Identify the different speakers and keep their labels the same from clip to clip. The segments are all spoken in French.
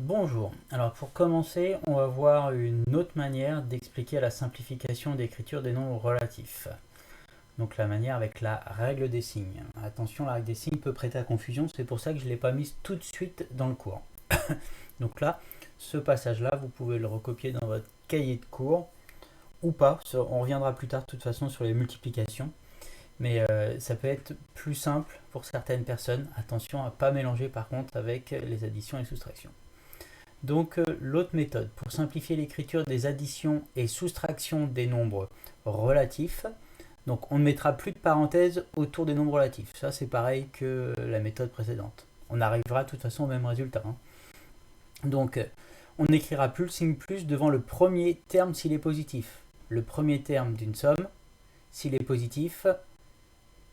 Speaker 1: Bonjour, alors pour commencer, on va voir une autre manière d'expliquer la simplification d'écriture des nombres relatifs. Donc la manière avec la règle des signes. Attention, la règle des signes peut prêter à confusion, c'est pour ça que je ne l'ai pas mise tout de suite dans le cours. Donc là, ce passage-là, vous pouvez le recopier dans votre cahier de cours, ou pas, on reviendra plus tard de toute façon sur les multiplications. Mais ça peut être plus simple pour certaines personnes. Attention à ne pas mélanger par contre avec les additions et soustractions. Donc l'autre méthode, pour simplifier l'écriture des additions et soustractions des nombres relatifs, donc on ne mettra plus de parenthèses autour des nombres relatifs. Ça c'est pareil que la méthode précédente. On arrivera de toute façon au même résultat. Donc on n'écrira plus le signe plus devant le premier terme s'il est positif. Le premier terme d'une somme, s'il est positif,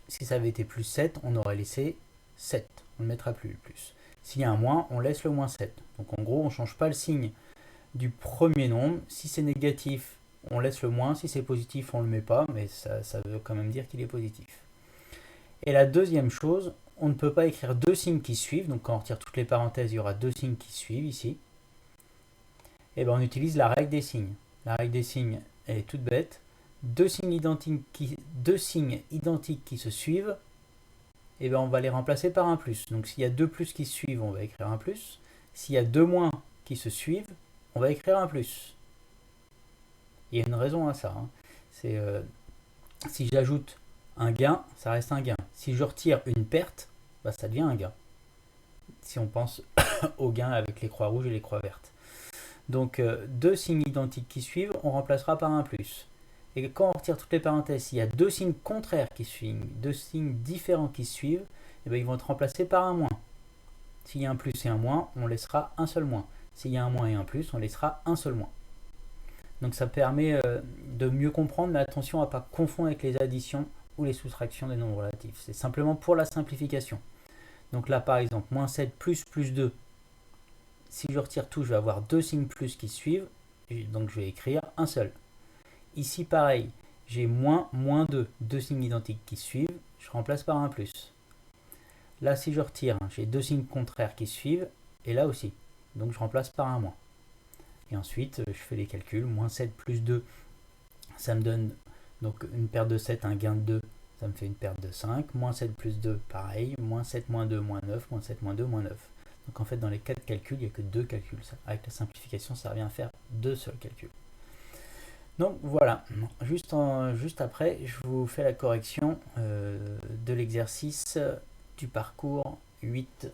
Speaker 1: si ça avait été plus 7, on aurait laissé 7. On ne mettra plus le plus. S'il y a un moins, on laisse le moins 7. Donc en gros, on ne change pas le signe du premier nombre. Si c'est négatif, on laisse le moins. Si c'est positif, on ne le met pas, mais ça veut quand même dire qu'il est positif. Et la deuxième chose, on ne peut pas écrire deux signes qui suivent. Donc quand on retire toutes les parenthèses, il y aura deux signes qui suivent ici. Et bien on utilise la règle des signes. La règle des signes, elle est toute bête. Deux signes identiques qui se suivent, et bien on va les remplacer par un plus. Donc s'il y a deux plus qui se suivent, on va écrire un plus. S'il y a deux moins qui se suivent, on va écrire un plus. Il y a une raison à ça. C'est si j'ajoute un gain, ça reste un gain. Si je retire une perte, bah, ça devient un gain. Si on pense au gain avec les croix rouges et les croix vertes. Donc deux signes identiques qui suivent, on remplacera par un plus. Et quand on retire toutes les parenthèses, s'il y a deux signes contraires qui suivent, deux signes différents qui suivent, et bien ils vont être remplacés par un moins. S'il y a un plus et un moins, on laissera un seul moins. S'il y a un moins et un plus, on laissera un seul moins. Donc ça permet de mieux comprendre, mais attention à ne pas confondre avec les additions ou les soustractions des nombres relatifs. C'est simplement pour la simplification. Donc là par exemple, moins 7 plus 2. Si je retire tout, je vais avoir deux signes plus qui suivent, donc je vais écrire un seul. Ici pareil, j'ai moins 2, deux signes identiques qui suivent, je remplace par un plus. Là si je retire, j'ai deux signes contraires qui suivent, et là aussi, donc je remplace par un moins. Et ensuite je fais les calculs, moins 7 plus 2, ça me donne donc une perte de 7, un gain de 2, ça me fait une perte de 5, moins 7 plus 2, pareil, moins 7 moins 2, moins 9, moins 7 moins 2, moins 9. Donc en fait dans les 4 calculs, il n'y a que 2 calculs. Avec la simplification, ça revient à faire 2 seuls calculs. Donc voilà, juste après, je vous fais la correction de l'exercice du parcours 8